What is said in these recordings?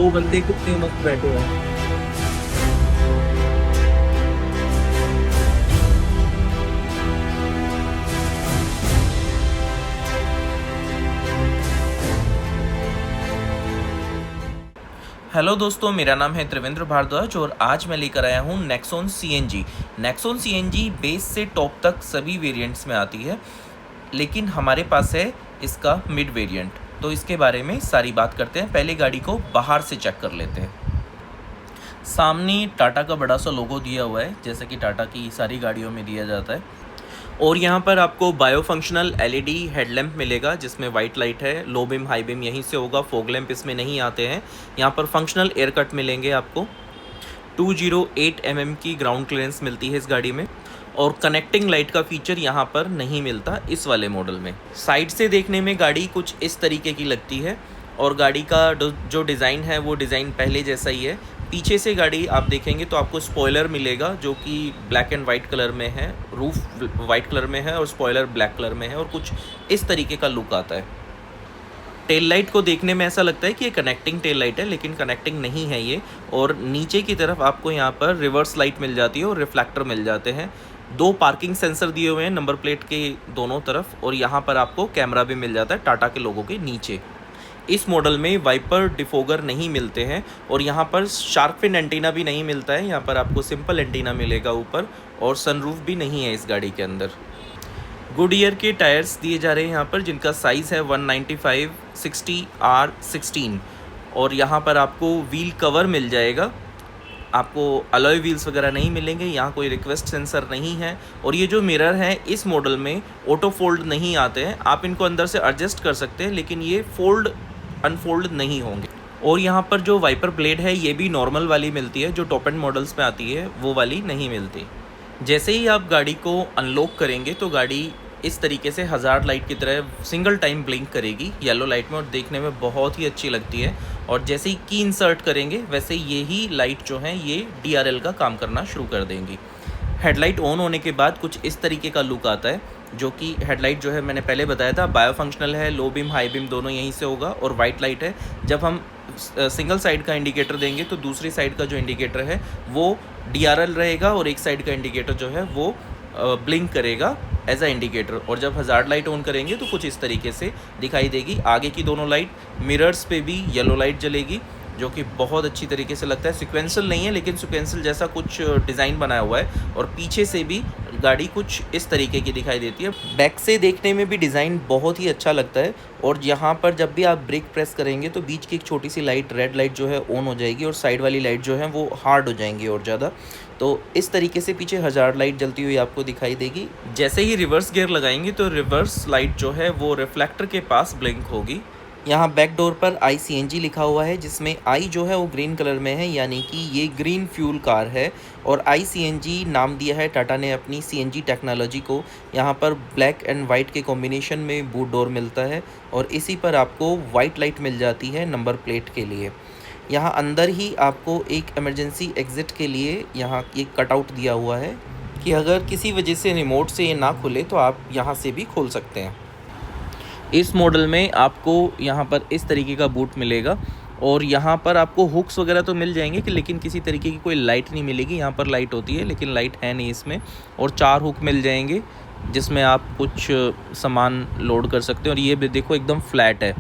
दो बंदे कितने मस्त बैठे हैं। हेलो दोस्तों, मेरा नाम है त्रिवेंद्र भारद्वाज और आज मैं लेकर आया हूँ Nexon CNG. Nexon CNG base से टॉप तक सभी वेरिएंट्स में आती है, लेकिन हमारे पास है इसका मिड वेरिएंट। तो इसके बारे में सारी बात करते हैं। पहले गाड़ी को बाहर से चेक कर लेते हैं। सामने टाटा का बड़ा सा लोगो दिया हुआ है, जैसे कि टाटा की सारी गाड़ियों में दिया जाता है। और यहाँ पर आपको बायो फंक्शनल एलईडी हेडलैम्प मिलेगा, जिसमें वाइट लाइट है। लो बीम हाई बीम यहीं से होगा, फॉग लैंप इसमें नहीं आते हैं। यहाँ पर फंक्शनल एयर कट मिलेंगे आपको। 208 mm की ग्राउंड क्लियरेंस मिलती है इस गाड़ी में। और कनेक्टिंग लाइट का फीचर यहाँ पर नहीं मिलता इस वाले मॉडल में। साइड से देखने में गाड़ी कुछ इस तरीके की लगती है, और गाड़ी का जो डिज़ाइन है वो डिज़ाइन पहले जैसा ही है। पीछे से गाड़ी आप देखेंगे तो आपको स्पॉइलर मिलेगा, जो कि ब्लैक एंड वाइट कलर में है। रूफ वाइट कलर में है और स्पॉइलर ब्लैक कलर में है, और कुछ इस तरीके का लुक आता है। टेल लाइट को देखने में ऐसा लगता है कि ये कनेक्टिंग टेल लाइट है, लेकिन कनेक्टिंग नहीं है ये। और नीचे की तरफ आपको यहाँ पर रिवर्स लाइट मिल जाती है और रिफ्लेक्टर मिल जाते हैं। दो पार्किंग सेंसर दिए हुए हैं नंबर प्लेट के दोनों तरफ, और यहाँ पर आपको कैमरा भी मिल जाता है टाटा के लोगों के नीचे। इस मॉडल में वाइपर डिफोगर नहीं मिलते हैं, और यहाँ पर शार्क फिन एंटीना भी नहीं मिलता है। यहाँ पर आपको सिंपल एंटीना मिलेगा ऊपर, और सनरूफ भी नहीं है इस गाड़ी के अंदर। गुडईयर के टायर्स दिए जा रहे हैं यहाँ पर, जिनका साइज़ है 195/60R16। और यहाँ पर आपको व्हील कवर मिल जाएगा। आपको अलॉय व्हील्स वगैरह नहीं मिलेंगे, यहाँ कोई रिक्वेस्ट सेंसर नहीं है। और ये जो मिरर हैं इस मॉडल में ऑटो फोल्ड नहीं आते हैं। आप इनको अंदर से एडजस्ट कर सकते हैं, लेकिन ये फोल्ड अनफोल्ड नहीं होंगे। और यहाँ पर जो वाइपर ब्लेड है ये भी नॉर्मल वाली मिलती है, जो टॉप एंड मॉडल्स में आती है वो वाली नहीं मिलती। जैसे ही आप गाड़ी को अनलॉक करेंगे तो गाड़ी इस तरीके से हज़ार्ड लाइट की तरह सिंगल टाइम ब्लिंक करेगी येलो लाइट में, और देखने में बहुत ही अच्छी लगती है। और जैसे ही की इंसर्ट करेंगे वैसे यही लाइट जो है ये DRL का काम करना शुरू कर देंगी। हेडलाइट ऑन होने के बाद कुछ इस तरीके का लुक आता है, जो कि हेडलाइट जो है मैंने पहले बताया था बायो फंक्शनल है। लो बीम हाई बीम दोनों यहीं से होगा, और वाइट लाइट है। जब हम सिंगल साइड का इंडिकेटर देंगे तो दूसरी साइड का जो इंडिकेटर है वो DRL रहेगा, और एक साइड का इंडिकेटर जो है वो ब्लिंक करेगा एज अ इंडिकेटर। और जब हज़ार्ड लाइट ऑन करेंगे तो कुछ इस तरीके से दिखाई देगी। आगे की दोनों लाइट, मिरर्स पे भी येलो लाइट जलेगी, जो कि बहुत अच्छी तरीके से लगता है। सिक्वेंसल नहीं है, लेकिन सिक्वेंसल जैसा कुछ डिज़ाइन बनाया हुआ है। और पीछे से भी गाड़ी कुछ इस तरीके की दिखाई देती है। बैक से देखने में भी डिज़ाइन बहुत ही अच्छा लगता है। और यहाँ पर जब भी आप ब्रेक प्रेस करेंगे तो बीच की एक छोटी सी लाइट, रेड लाइट जो है ऑन हो जाएगी, और साइड वाली लाइट जो है वो हार्ड हो जाएंगी और ज़्यादा। तो इस तरीके से पीछे हज़ार्ड लाइट जलती हुई आपको दिखाई देगी। जैसे ही रिवर्स गियर लगाएंगे तो रिवर्स लाइट जो है वो रिफ्लेक्टर के पास ब्लिंक होगी। यहाँ बैक डोर पर ICNG लिखा हुआ है, जिसमें I जो है वो ग्रीन कलर में है, यानी कि ये ग्रीन फ्यूल कार है। और ICNG नाम दिया है टाटा ने अपनी CNG टेक्नोलॉजी को। यहाँ पर ब्लैक एंड वाइट के कॉम्बिनेशन में बूट डोर मिलता है, और इसी पर आपको वाइट लाइट मिल जाती है नंबर प्लेट के लिए। यहाँ अंदर ही आपको एक इमरजेंसी एग्ज़िट के लिए यहाँ एक कटआउट दिया हुआ है, कि अगर किसी वजह से रिमोट से ये ना खुले तो आप यहाँ से भी खोल सकते हैं। इस मॉडल में आपको यहाँ पर इस तरीके का बूट मिलेगा, और यहाँ पर आपको हुक्स वगैरह तो मिल जाएंगे कि, लेकिन किसी तरीके की कोई लाइट नहीं मिलेगी। यहाँ पर लाइट होती है लेकिन लाइट है नहीं इसमें। और 4 हुक मिल जाएंगे, जिसमें आप कुछ सामान लोड कर सकते हो। और ये भी देखो एकदम फ्लैट है,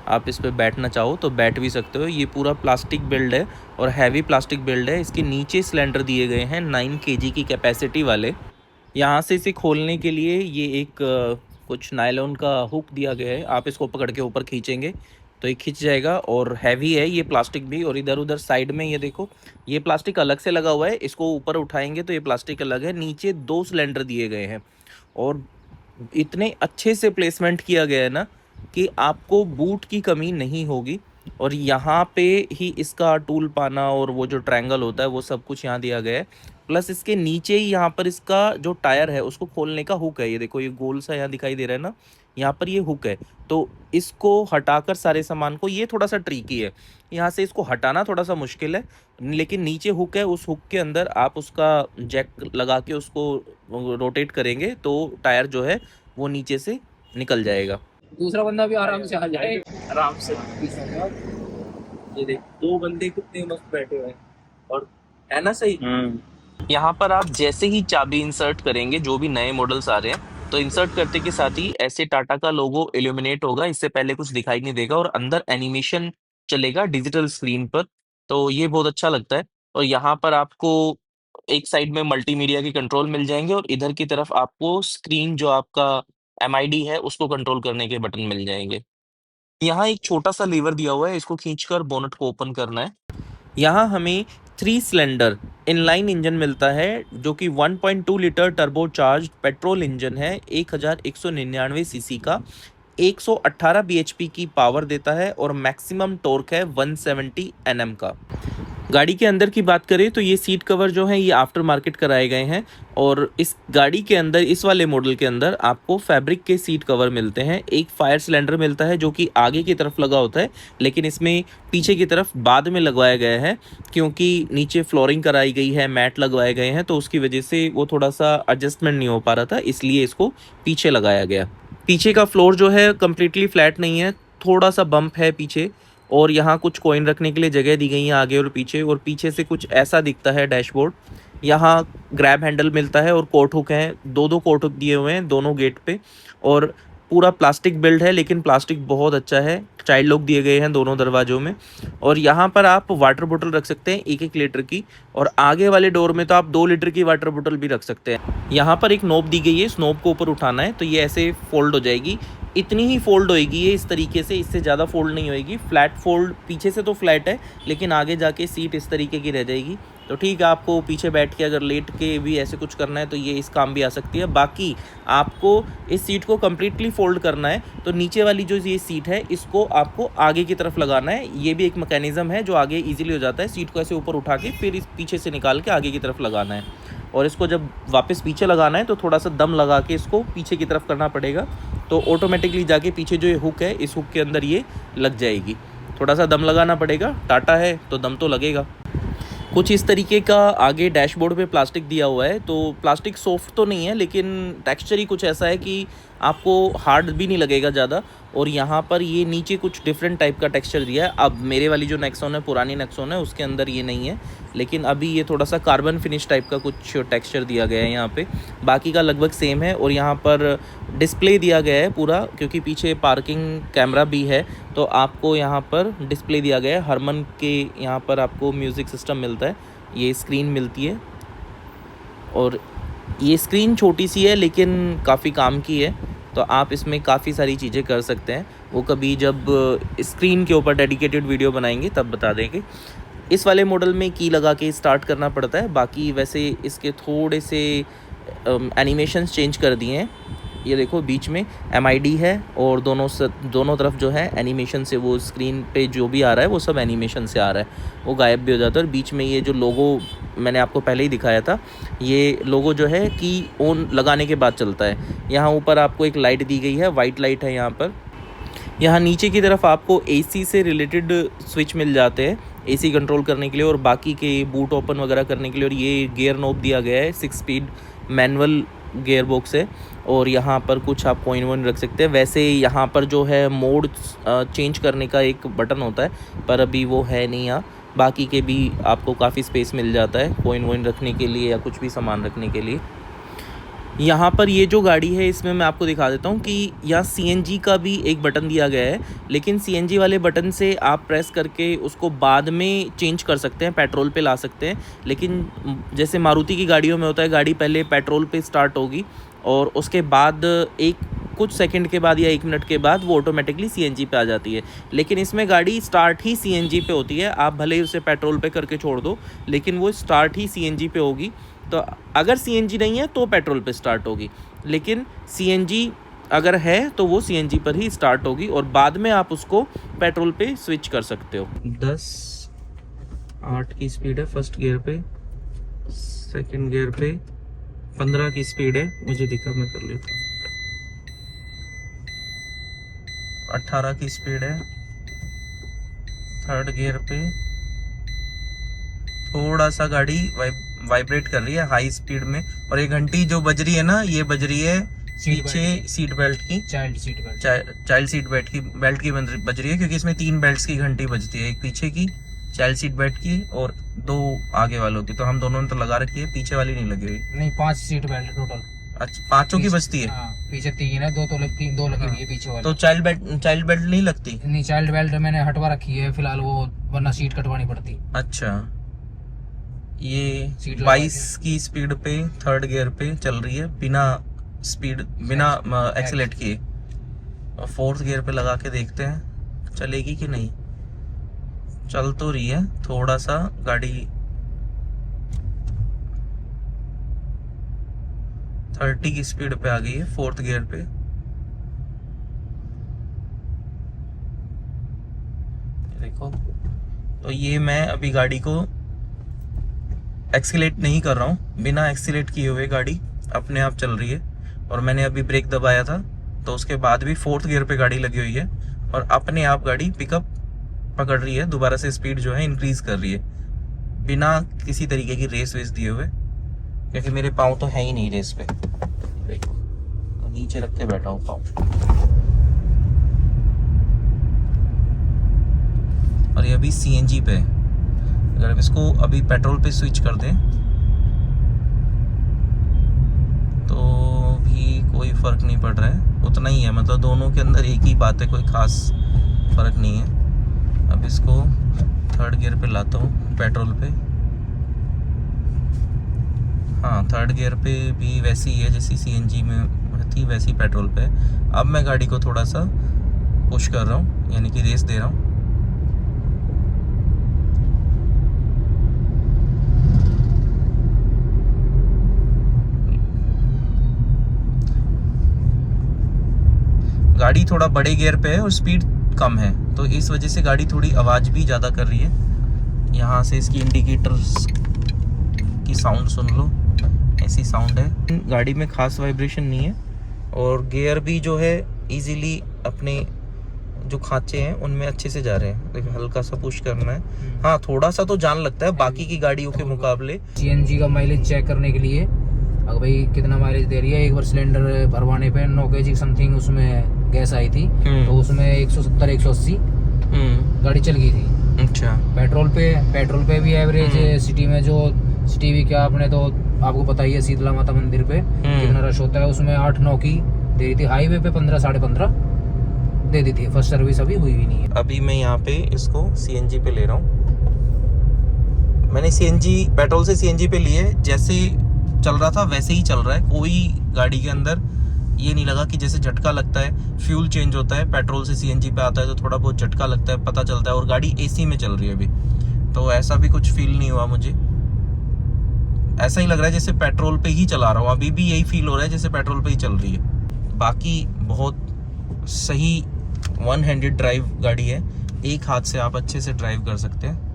आप इस पर बैठना चाहो तो बैठ भी सकते हो। ये पूरा प्लास्टिक बिल्ड है, और हैवी प्लास्टिक बिल्ड है। इसके नीचे सिलेंडर दिए गए हैं 9 kg की कैपेसिटी वाले। यहाँ से इसे खोलने के लिए ये एक कुछ नायलॉन का हुक दिया गया है। आप इसको पकड़ के ऊपर खींचेंगे तो ये खिंच जाएगा, और हैवी है ये प्लास्टिक भी। और इधर उधर साइड में ये देखो, ये प्लास्टिक अलग से लगा हुआ है। इसको ऊपर उठाएंगे तो ये प्लास्टिक अलग है। नीचे 2 सिलेंडर दिए गए हैं, और इतने अच्छे से प्लेसमेंट किया गया है ना कि आपको बूट की कमी नहीं होगी। और यहाँ पे ही इसका टूल पाना और वो जो ट्रायंगल होता है वो सब कुछ यहाँ दिया गया है। प्लस इसके नीचे ही यहाँ पर इसका जो टायर है उसको खोलने का हुक है। ये देखो, ये गोल सा यहाँ दिखाई दे रहा है ना, यहाँ पर ये हुक है। तो इसको हटाकर सारे सामान को, ये थोड़ा सा ट्रिकी है, यहाँ से इसको हटाना थोड़ा सा मुश्किल है, लेकिन नीचे हुक है। उस हुक के अंदर आप उसका जैक लगा के उसको रोटेट करेंगे तो टायर जो है वो नीचे से निकल जाएगा। दूसरा बंदा भी आराम से आ जाए, आराम से। ये देख, दो बंदे कितने मस्त बैठे हुए हैं। और है ना सही। यहाँ पर आप जैसे ही चाबी इंसर्ट करेंगे, जो भी नए मॉडल्स आ रहे हैं, तो इंसर्ट करते के साथ ही ऐसे टाटा का लोगो इल्यूमिनेट होगा। इससे पहले कुछ दिखाई नहीं देगा और अंदर एनिमेशन चलेगा डिजिटल स्क्रीन पर। तो ये बहुत अच्छा लगता है। और यहाँ पर आपको एक साइड में मल्टीमीडिया के कंट्रोल मिल जाएंगे और इधर की तरफ आपको स्क्रीन जो आपका एमआईडी है उसको कंट्रोल करने के बटन मिल जाएंगे। यहाँ एक छोटा सा लीवर दिया हुआ है, इसको खींचकर बोनट को ओपन करना है। यहाँ हमें 3 सिलेंडर इनलाइन इंजन मिलता है जो कि 1.2 litre turbo charge petrol engine है, 1199 सीसी का, 118 bhp की पावर देता है और मैक्सिमम टॉर्क है 170 Nm का। गाड़ी के अंदर की बात करें तो ये सीट कवर जो है ये आफ्टर मार्केट कराए गए हैं और इस गाड़ी के अंदर, इस वाले मॉडल के अंदर आपको फैब्रिक के सीट कवर मिलते हैं। एक फायर सिलेंडर मिलता है जो कि आगे की तरफ लगा होता है, लेकिन इसमें पीछे की तरफ बाद में लगवाया गया है क्योंकि नीचे फ्लोरिंग कराई गई है, मैट लगवाए गए हैं, तो उसकी वजह से वो थोड़ा सा एडजस्टमेंट नहीं हो पा रहा था, इसलिए इसको पीछे लगाया गया। पीछे का फ्लोर जो है कम्प्लीटली फ्लैट नहीं है, थोड़ा सा बम्प है पीछे। और यहाँ कुछ कॉइन रखने के लिए जगह दी गई है आगे और पीछे से कुछ ऐसा दिखता है डैशबोर्ड। यहाँ ग्रैब हैंडल मिलता है और कोट हुक हैं, दो कोट हुक दिए हुए हैं दोनों गेट पे। और पूरा प्लास्टिक बिल्ड है, लेकिन प्लास्टिक बहुत अच्छा है। चाइल्ड लॉक दिए गए हैं दोनों दरवाजों में। और यहाँ पर आप वाटर बोतल रख सकते हैं 1-1 लीटर की, और आगे वाले डोर में तो आप 2 लीटर की वाटर बोतल भी रख सकते हैं। यहाँ पर एक नोब दी गई है, इस नोब को ऊपर उठाना है तो ये ऐसे फोल्ड हो जाएगी। इतनी ही फोल्ड होएगी ये इस तरीके से, इससे ज़्यादा फोल्ड नहीं होएगी। फ्लैट फोल्ड, पीछे से तो फ्लैट है लेकिन आगे जाके सीट इस तरीके की रह जाएगी। तो ठीक है, आपको पीछे बैठ के अगर लेट के भी ऐसे कुछ करना है तो ये इस काम भी आ सकती है। बाकी आपको इस सीट को कम्प्लीटली फोल्ड करना है तो नीचे वाली जो ये सीट है इसको आपको आगे की तरफ लगाना है। ये भी एक मैकेनिज्म है जो आगे ईजिली हो जाता है। सीट को ऐसे ऊपर उठा के फिर इस पीछे से निकाल के आगे की तरफ लगाना है। और इसको जब वापस पीछे लगाना है तो थोड़ा सा दम लगा के इसको पीछे की तरफ करना पड़ेगा, तो ऑटोमेटिकली जाके पीछे जो ये हुक है इस हुक के अंदर ये लग जाएगी। थोड़ा सा दम लगाना पड़ेगा, टाटा है तो दम तो लगेगा। कुछ इस तरीके का आगे डैशबोर्ड पे प्लास्टिक दिया हुआ है, तो प्लास्टिक सॉफ्ट तो नहीं है लेकिन टेक्सचर ही कुछ ऐसा है कि आपको हार्ड भी नहीं लगेगा ज़्यादा। और यहाँ पर ये नीचे कुछ डिफरेंट टाइप का टेक्सचर दिया है। अब मेरे वाली जो नेक्सॉन है, पुरानी नेक्सॉन है, उसके अंदर ये नहीं है, लेकिन अभी ये थोड़ा सा कार्बन फिनिश टाइप का कुछ टेक्सचर दिया गया है यहाँ पे। बाकी का लगभग सेम है। और यहाँ पर डिस्प्ले दिया गया है पूरा, क्योंकि पीछे पार्किंग कैमरा भी है तो आपको यहाँ पर डिस्प्ले दिया गया है। हरमन के यहाँ पर आपको म्यूज़िक सिस्टम मिलता है, ये स्क्रीन मिलती है। और ये स्क्रीन छोटी सी है लेकिन काफ़ी काम की है, तो आप इसमें काफ़ी सारी चीज़ें कर सकते हैं। वो कभी जब स्क्रीन के ऊपर डेडिकेटेड वीडियो बनाएंगे तब बता देंगे। इस वाले मॉडल में की लगा के स्टार्ट करना पड़ता है। बाकी वैसे इसके थोड़े से एनिमेशंस चेंज कर दिए हैं। ये देखो बीच में एमआईडी है और दोनों तरफ जो है एनिमेशन से, वो स्क्रीन पे जो भी आ रहा है वो सब एनिमेशन से आ रहा है, वो गायब भी हो जाता है। और बीच में ये जो लोगो मैंने आपको पहले ही दिखाया था, ये लोगो जो है की ऑन लगाने के बाद चलता है। यहाँ ऊपर आपको एक लाइट दी गई है, वाइट लाइट है यहाँ पर। यहाँ नीचे की तरफ आपको एसी से रिलेटेड स्विच मिल जाते हैं, एसी कंट्रोल करने के लिए और बाकी के बूट ओपन वगैरह करने के लिए। और ये गियर नॉब दिया गया है, 6 स्पीड मैनुअल गियर बॉक्स है। और यहाँ पर कुछ आप कॉइन वॉइन रख सकते हैं। वैसे यहाँ पर जो है मोड चेंज करने का एक बटन होता है, पर अभी वो है नहीं यहाँ। बाकी के भी आपको काफ़ी स्पेस मिल जाता है कॉइन वॉइन रखने के लिए या कुछ भी सामान रखने के लिए। यहाँ पर ये जो गाड़ी है इसमें मैं आपको दिखा देता हूँ कि यहाँ सीएनजी का भी एक बटन दिया गया है, लेकिन सीएनजी वाले बटन से आप प्रेस करके उसको बाद में चेंज कर सकते हैं, पेट्रोल पे ला सकते हैं। लेकिन जैसे मारुति की गाड़ियों में होता है, गाड़ी पहले पेट्रोल पे स्टार्ट होगी और उसके बाद कुछ सेकंड के बाद या 1 मिनट के बाद वो ऑटोमेटिकली सीएनजी पे आ जाती है। लेकिन इसमें गाड़ी स्टार्ट ही सीएनजी पे होती है। आप भले ही उसे पेट्रोल पे करके छोड़ दो, लेकिन वो स्टार्ट ही सीएनजी पे होगी। तो अगर सीएनजी नहीं है तो पेट्रोल पे स्टार्ट होगी, लेकिन सीएनजी अगर है तो वो सीएनजी पर ही स्टार्ट होगी और बाद में आप उसको पेट्रोल पे स्विच कर सकते हो। 10-8 की स्पीड है फर्स्ट गियर पे, सेकंड गियर पे 15 की स्पीड है, मुझे दिखा मैं कर लेता हूँ। 18 की स्पीड है थर्ड गियर पे। थोड़ा सा गाड़ी वाइब्रेट कर रही है हाई स्पीड में। और ये घंटी जो बज रही है ना, ये बज रही है पीछे सीट बेल्ट की child seat belt. Child seat belt की बज रही है, क्योंकि इसमें 3 बेल्ट्स की घंटी बजती है, एक पीछे की चाइल्ड सीट बेल्ट की और 2 आगे वालों की। तो हम दोनों ने तो लगा रखी है, पीछे वाली नहीं लगी हुई। नहीं 5 सीट बेल्ट टोटल। अच्छा, 5 की बजती है। हाँ, पीछे 3 है, 2 दो लगी हुई है पीछे वाली। तो चाइल्ड बेल्ट नहीं लगती? नहीं, चाइल्ड बेल्ट मैंने हटवा रखी है फिलहाल, वो वरना सीट कटवानी पड़ती। अच्छा, ये 22 की स्पीड पे 3rd गियर पे चल रही है, बिना एक्सीलेट किए। और 4th गियर पे लगा के देखते हैं चलेगी कि नहीं। चल तो रही है, थोड़ा सा गाड़ी 30 की स्पीड पे आ गई है 4th गियर पे। देखो, तो ये मैं अभी गाड़ी को एक्सीलेट नहीं कर रहा हूँ, बिना एक्सीलेट किए हुए गाड़ी अपने आप चल रही है। और मैंने अभी ब्रेक दबाया था, तो उसके बाद भी 4th गियर पे गाड़ी लगी हुई है और अपने आप गाड़ी पिकअप पकड़ रही है, दोबारा से स्पीड जो है इंक्रीज कर रही है, बिना किसी तरीके की रेस वेस दिए हुए, क्योंकि मेरे पाँव तो है ही नहीं रेस पे। देखो, तो नीचे रख के बैठा हूँ पाँव। और ये अभी CNG पे है। अगर इसको अभी पेट्रोल पे स्विच कर दें तो भी कोई फर्क नहीं पड़ रहा है, उतना ही है, मतलब दोनों के अंदर एक ही बात है, कोई खास फर्क नहीं है। अब इसको 3rd गियर पे लाता हूँ पेट्रोल पे। हाँ, 3rd गियर पे भी वैसी ही है जैसी CNG में थी, वैसी पेट्रोल पे। अब मैं गाड़ी को थोड़ा सा पुश कर रहा हूँ, यानी कि रेस दे रहा हूँ। गाड़ी थोड़ा बड़े गियर पे है और स्पीड कम है, तो इस वजह से गाड़ी थोड़ी आवाज़ भी ज़्यादा कर रही है। यहाँ से इसकी इंडिकेटर्स की साउंड सुन लो, ऐसी साउंड है। गाड़ी में खास वाइब्रेशन नहीं है और गियर भी जो है इजीली अपने जो खांचे हैं उनमें अच्छे से जा रहे हैं। देखो, हल्का सा पुश करना है। हाँ, थोड़ा सा तो जान लगता है बाकी की गाड़ियों के मुकाबले। CNG का माइलेज चेक करने के लिए, अगर भाई कितना माइलेज दे रही है, एक बार सिलेंडर भरवाने पे 9 kg समथिंग उसमें गैस आई थी, तो उसमें 170-180 गाड़ी चल गई थी। अच्छा, पेट्रोल पे भी एवरेज सिटी में, जो सिटी भी क्या, आपने तो आपको पता ही है शीतला माता मंदिर पे कितना रश होता है, उसमें 8-9 की दे रही थी। हाईवे पे 15-15.5 दे दी थी। फर्स्ट सर्विस अभी हुई भी नहीं है। अभी मैं यहाँ पे इसको CNG पे ले रहा हूँ। मैंने पेट्रोल से CNG पे लिए, जैसे चल रहा था वैसे ही चल रहा है। कोई गाड़ी के अंदर ये नहीं लगा कि जैसे झटका लगता है, फ्यूल चेंज होता है, पेट्रोल से CNG पे आता है तो थोड़ा बहुत झटका लगता है, पता चलता है। और गाड़ी AC में चल रही है अभी, तो ऐसा भी कुछ फील नहीं हुआ मुझे। ऐसा ही लग रहा है जैसे पेट्रोल पे ही चला रहा हूँ। अभी भी यही फील हो रहा है जैसे पेट्रोल पे ही चल रही है। बाकी बहुत सही 1 हैंडेड ड्राइव गाड़ी है, एक हाथ से आप अच्छे से ड्राइव कर सकते हैं।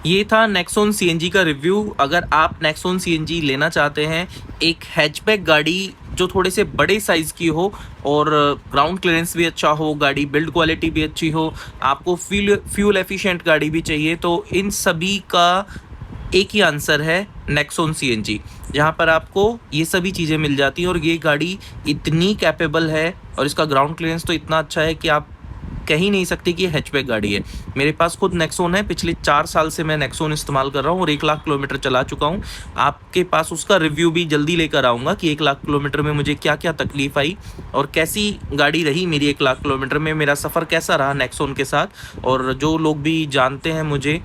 ये था नेक्सॉन CNG का रिव्यू। अगर आप नेक्सॉन CNG लेना चाहते हैं, एक हैचबैक गाड़ी जो थोड़े से बड़े साइज़ की हो और ग्राउंड क्लियरेंस भी अच्छा हो, गाड़ी बिल्ड क्वालिटी भी अच्छी हो, आपको फ्यूल एफिशिएंट गाड़ी भी चाहिए, तो इन सभी का एक ही आंसर है नेक्सॉन CNG, जहाँ पर आपको ये सभी चीज़ें मिल जाती हैं। और ये गाड़ी इतनी कैपेबल है और इसका ग्राउंड क्लियरेंस तो इतना अच्छा है कि आप कह ही नहीं सकते कि ये हैचबैक गाड़ी है। मेरे पास खुद नेक्सॉन है, पिछले 4 साल से मैं नेक्सॉन इस्तेमाल कर रहा हूँ और 1 लाख किलोमीटर चला चुका हूँ। आपके पास उसका रिव्यू भी जल्दी लेकर आऊँगा कि 1 लाख किलोमीटर में मुझे क्या क्या तकलीफ आई और कैसी गाड़ी रही मेरी 1 लाख किलोमीटर में, मेरा सफ़र कैसा रहा नेक्सॉन के साथ। और जो लोग भी जानते हैं मुझे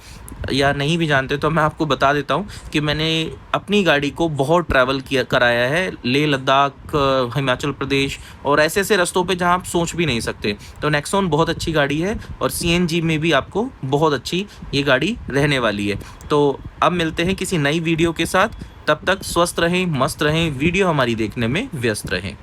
या नहीं भी जानते, तो मैं आपको बता देता हूँ कि मैंने अपनी गाड़ी को बहुत ट्रैवल कराया है, लेह लद्दाख, हिमाचल प्रदेश और ऐसे ऐसे रास्तों पे जहाँ आप सोच भी नहीं सकते। तो नेक्सॉन बहुत अच्छी गाड़ी है और CNG में भी आपको बहुत अच्छी ये गाड़ी रहने वाली है। तो अब मिलते हैं किसी नई वीडियो के साथ, तब तक स्वस्थ रहें, मस्त रहें, वीडियो हमारी देखने में व्यस्त रहें।